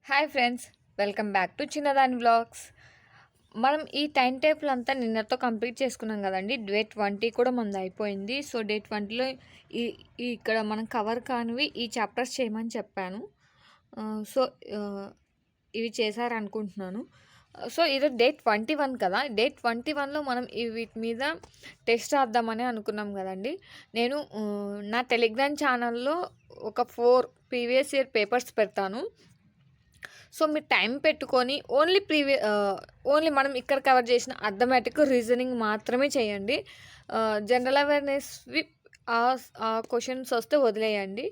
Hi friends, welcome back to చిన్నదాని vlogs. మనం ఈ టైం టేబుల్ అంతా నిన్నతో కంప్లీట్ చేసుకున్నాం కదండి. డే 20 కూడా మనది అయిపోయింది. సో డే 20లో ఈ ఇక్కడ మనం కవర్ కానివి ఈ చాప్టర్స్ చేయమని చెప్పాను. సో ఇవి చేశారనుకుంటున్నాను. సో ఈరోజు డే 21 కదా. డే 21లో మనం వీటి మీద టెస్ట్ రాద్దామని అనుకున్నాం కదండి. నేను నా టెలిగ్రామ్ ఛానల్లో ఒక 4 ప్రీవియస్ ఇయర్ పేపర్స్ పెడతాను. సో మీరు టైం పెట్టుకొని ఓన్లీ మనం ఇక్కడ కవర్ చేసిన అర్థమెటిక్, రీజనింగ్ మాత్రమే చేయండి. జనరల్ అవేర్నెస్వి ఆ క్వశ్చన్స్ వస్తే వదిలేయండి.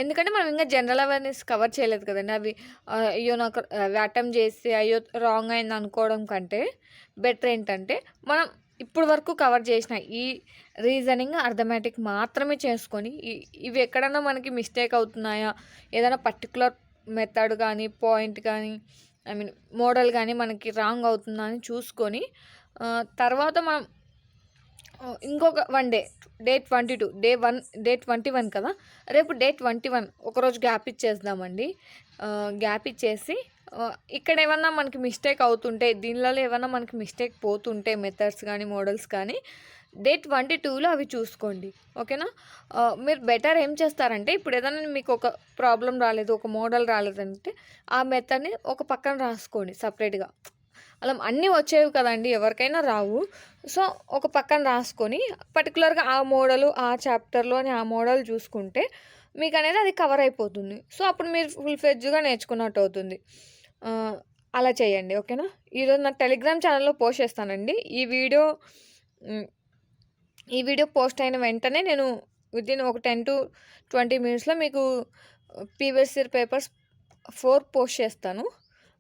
ఎందుకంటే మనం ఇంకా జనరల్ అవేర్నెస్ కవర్ చేయలేదు కదండి. అయ్యో నాకు అటెంప్ట్ చేసి అయ్యో రాంగ్ అయింది అనుకోవడం కంటే బెటర్ ఏంటంటే మనం ఇప్పుడు వరకు కవర్ చేసిన ఈ రీజనింగ్, అర్థమెటిక్ మాత్రమే చేసుకొని ఇవి ఎక్కడన్నా మనకి మిస్టేక్ అవుతున్నాయా, ఏదైనా పర్టికులర్ మెథడ్ కానీ పాయింట్ కానీ మోడల్ కానీ మనకి రాంగ్ అవుతుందా అని చూసుకొని తర్వాత మనం ఇంకొక డే 22 డే 21 కదా. రేపు డే 21 ఒకరోజు గ్యాప్ ఇచ్చేద్దామండి. గ్యాప్ ఇచ్చేసి ఇక్కడ ఏమన్నా మనకి మిస్టేక్ అవుతుంటే, దీనిలో ఏమన్నా మనకి మిస్టేక్ పోతుంటే మెథడ్స్ కానీ మోడల్స్ కానీ డే 22లో అవి చూసుకోండి. ఓకేనా. మీరు బెటర్ ఏం చేస్తారంటే, ఇప్పుడు ఏదైనా మీకు ఒక ప్రాబ్లం రాలేదు, ఒక మోడల్ రాలేదంటే ఆ మెథడ్ని ఒక పక్కన రాసుకోండి సపరేట్గా. అలా అన్నీ వచ్చేవి కదండి, ఎవరికైనా రావు. సో ఒక పక్కన రాసుకొని పర్టికులర్గా ఆ మోడలు ఆ చాప్టర్లో అని ఆ మోడల్ చూసుకుంటే మీకు అనేది అది కవర్ అయిపోతుంది. సో అప్పుడు మీరు ఫుల్ ఫ్లెడ్జ్గా నేర్చుకున్నట్టు అవుతుంది. అలా చేయండి. ఓకేనా. ఈరోజు నా టెలిగ్రామ్ ఛానల్లో పోస్ట్ చేస్తానండి. ఈ వీడియో పోస్ట్ అయిన వెంటనే నేను వితిన్ ఒక 10 to 20 మినిట్స్లో మీకు ప్రీవియస్ ఇయర్ పేపర్స్ 4 పోస్ట్ చేస్తాను.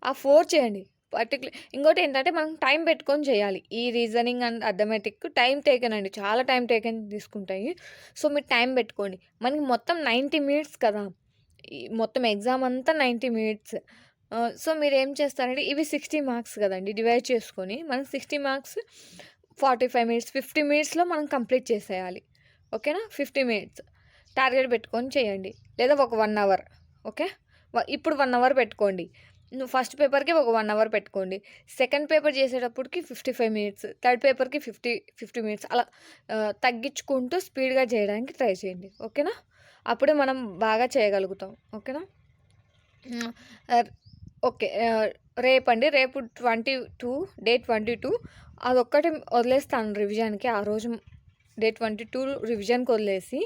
ఆ 4 చేయండి. ఇంకోటి ఏంటంటే మనం టైం పెట్టుకొని చేయాలి. ఈ reasoning and arithmetic time taken అండి, చాలా టైం టేకెన్ తీసుకుంటాయి. సో మీరు టైం పెట్టుకోండి. మనకి మొత్తం 90 మినిట్స్ కదా, మొత్తం ఎగ్జామ్ అంతా 90 మినిట్స్. సో మీరు ఏం చేస్తారంటే, ఇవి 60 మార్క్స్ కదండి, డివైడ్ చేసుకొని మనకి 60 మార్క్స్ 45 మినిట్స్, 50 మినిట్స్లో మనం కంప్లీట్ చేసేయాలి. ఓకేనా. 50 మినిట్స్ టార్గెట్ పెట్టుకొని చేయండి, లేదా ఒక 1 అవర్. ఓకే. ఇప్పుడు 1 అవర్ పెట్టుకోండి. ఫస్ట్ పేపర్కి ఒక 1 అవర్ పెట్టుకోండి. సెకండ్ పేపర్ చేసేటప్పటికి 55 మినిట్స్, థర్డ్ పేపర్కి 50 మినిట్స్, అలా తగ్గించుకుంటూ స్పీడ్గా చేయడానికి ట్రై చేయండి. ఓకేనా. అప్పుడే మనం బాగా చేయగలుగుతాం. ఓకేనా. ఓకే. రేపు 22 డే 22 అదొక్కటి వదిలేస్తాను రివిజన్కి. ఆ రోజు డే 22 రివిజన్కి వదిలేసి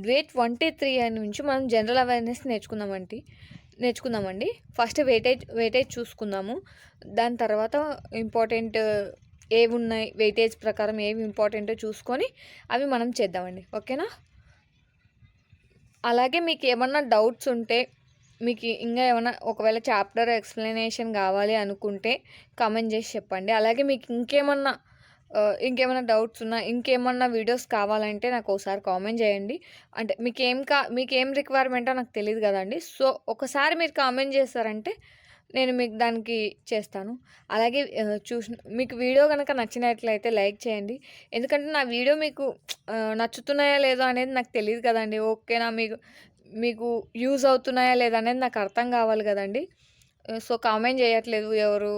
డే 23 నుంచి మనం జనరల్ అవేర్నెస్ నేర్చుకుందామండి. ఫస్ట్ వెయిటేజ్ చూసుకుందాము. దాని తర్వాత ఇంపార్టెంట్ ఏవి ఉన్నాయి, వెయిటేజ్ ప్రకారం ఏవి ఇంపార్టెంటో చూసుకొని అవి మనం చేద్దామండి. ఓకేనా. అలాగే మీకు ఏమన్నా డౌట్స్ ఉంటే, మీకు ఇంకా ఏమైనా ఒకవేళ చాప్టర్ ఎక్స్ప్లెనేషన్ కావాలి అనుకుంటే కామెంట్ చేసి చెప్పండి. అలాగే మీకు ఇంకేమైనా డౌట్స్ ఉన్నా, ఇంకేమన్నా వీడియోస్ కావాలంటే నాకు ఒకసారి కామెంట్ చేయండి. అంటే మీకేం రిక్వైర్మెంటో నాకు తెలియదు కదండి. సో ఒకసారి మీరు కామెంట్ చేస్తారంటే నేను మీకు దానికి చేస్తాను. అలాగే మీకు వీడియో కనుక నచ్చినట్లయితే లైక్ చేయండి. ఎందుకంటే నా వీడియో మీకు నచ్చుతున్నాయా లేదో అనేది నాకు తెలియదు కదండి. ఓకేనా. మీకు యూజ్ అవుతున్నాయా లేదా అనేది నాకు అర్థం కావాలి కదండి. సో కామెంట్ చేయట్లేదు ఎవరు.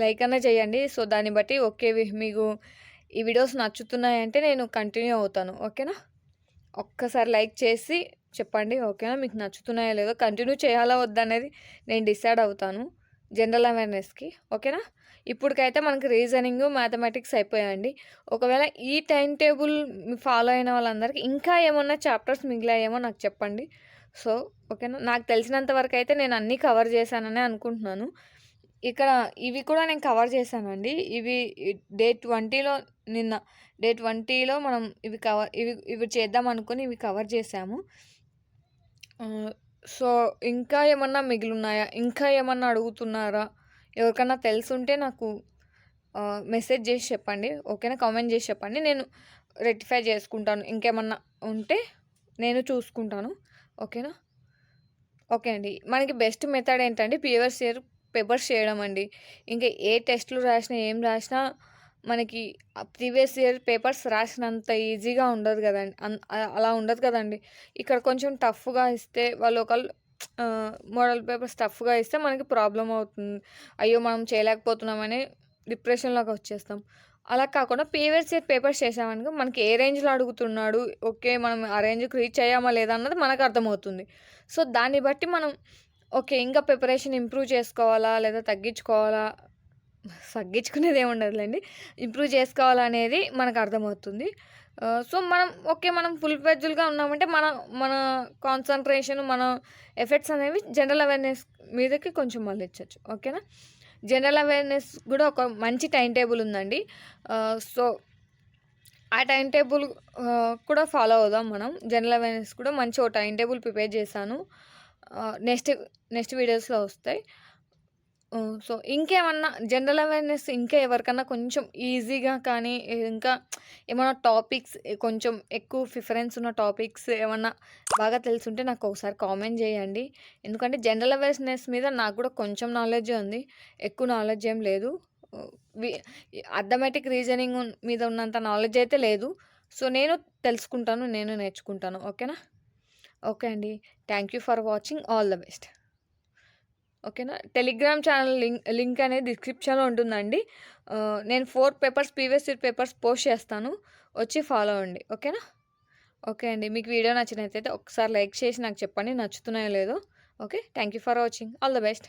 లైక్ అన్నా చేయండి. సో దాన్ని బట్టి ఓకే, మీకు ఈ వీడియోస్ నచ్చుతున్నాయంటే నేను కంటిన్యూ అవుతాను. ఓకేనా. ఒక్కసారి లైక్ చేసి చెప్పండి. ఓకేనా. మీకు నచ్చుతున్నాయో లేదో, కంటిన్యూ చేయాలా వద్దనేది నేను డిసైడ్ అవుతాను జనరల్ అవేర్నెస్కి. ఓకేనా. ఇప్పటికైతే మనకి రీజనింగ్, మ్యాథమెటిక్స్ అయిపోయాయండి. ఒకవేళ ఈ టైం టేబుల్ ఫాలో అయిన వాళ్ళందరికీ ఇంకా ఏమన్నా చాప్టర్స్ మిగిలాయేమో నాకు చెప్పండి. సో ఓకేనా. నాకు తెలిసినంత వరకు అయితే నేను అన్నీ కవర్ చేశానని అనుకుంటున్నాను. ఇక్కడ ఇవి కూడా నేను కవర్ చేశానండి. ఇవి డే 20లో డే 20లో మనం ఇవి చేద్దాం అనుకుని ఇవి కవర్ చేసాము. సో ఇంకా ఏమన్నా మిగిలిన్నాయా, ఇంకా ఏమన్నా అడుగుతున్నారా, ఎవరికన్నా తెలుసుంటే నాకు మెసేజ్ చేసి చెప్పండి. ఓకేనా. కామెంట్ చేసి చెప్పండి, నేను రెక్టిఫై చేసుకుంటాను. ఇంకేమన్నా ఉంటే నేను చూసుకుంటాను. ఓకేనా. ఓకే అండి. మనకి బెస్ట్ మెథడ్ ఏంటంటే ప్రీవియస్ ఇయర్ పేపర్స్ చేయడం అండి. ఇంకా ఏ టెస్టులు రాసినా ఏం రాసినా మనకి ప్రీవియస్ ఇయర్ పేపర్స్ రాసినంత ఈజీగా ఉండదు కదండి. అలా ఉండదు కదండి. ఇక్కడ కొంచెం టఫ్గా ఇస్తే వాళ్ళు ఒకళ్ళు మోడల్ పేపర్స్ టఫ్‌గా ఇస్తే మనకి ప్రాబ్లమ్ అవుతుంది. అయ్యో! మనం చేయలేకపోతున్నామని డిప్రెషన్‌లోకి వచ్చేస్తాం. అలా కాకుండా ప్రీవియస్ ఇయర్ పేపర్స్ చేసామనుకో మనకి ఏ రేంజ్‌లో అడుగుతున్నాడు, ఓకే. మనం ఆ రేంజ్‌కి రీచ్ అయ్యామా లేదా అన్నది మనకు అర్థమవుతుంది. సో, దాన్ని బట్టి మనం ఓకే. ఇంకా ప్రిపరేషన్ ఇంప్రూవ్ చేసుకోవాలా? లేదా తగ్గించుకోవాలా? తగ్గించుకునేదేముండదులెండి. ఇంప్రూవ్ చేసుకోవాలనేది మనకర్థమవుతుంది. సో, మనం ఓకే. మనం ఫుల్ ఫ్లెడ్జ్డ్‌గా ఉన్నామంటే మన మన కాన్సంట్రేషన్, మన ఎఫర్ట్స్ అనేవి జనరల్ అవేర్‌నెస్ మీదకి కొంచెం మళ్ళించొచ్చు. ఓకేనా? జనరల్ అవేర్‌నెస్ గూడా ఒక మంచి టైమ్ టేబుల్ ఉందండి. సో, ఆ టైమ్ టేబుల్ కూడా ఫాలో అవుదాం మనం. జనరల్ అవేర్‌నెస్ కూడా మంచి ఓ టైమ్ టేబుల్ ప్రిపేర్ చేశాను. నెక్స్ట్ నెక్స్ట్ వీడియోస్‌లో వస్తాయి. సో, ఇంకేమన్నా జనరల్ అవేర్‌నెస్ ఇంకా ఎవరికన్నా కొంచెం ఈజీగా కానీ, ఇంకా ఏమన్నా టాపిక్స్ కొంచెం ఎక్కువ ప్రిఫరెన్స్ ఉన్న టాపిక్స్ ఏమన్నా బాగా తెలిసుంటే నాకు ఒకసారి కామెంట్ చేయండి. ఎందుకంటే జనరల్ అవేర్‌నెస్ మీద నాకు కూడా కొంచెం నాలెడ్జే ఉంది. ఎక్కువ నాలెడ్జ్ ఏం లేదు. ఆహ్, వి అర్థమెటిక్ రీజనింగ్ మీద ఉన్నంత నాలెడ్జ్ అయితే లేదు. సో, నేను తెలుసుకుంటాను. నేను నేర్చుకుంటాను. ఓకేనా? ఓకే అండి. Thank you for watching. All the best. ఓకేనా. టెలిగ్రామ్ ఛానల్ లింక్ అనేది డిస్క్రిప్షన్‌లో ఉంటుందండి. నేను 4 papers previous year papers post చేస్తాను. వచ్చి ఫాలో అవ్వండి. ఓకేనా. ఓకే అండి. మీకు వీడియో నచ్చినట్టయితే ఒకసారి లైక్ చేసి నాకు చెప్పండి నచ్చుతున్నాయో లేదో. Okay. Thank you for watching. All the best.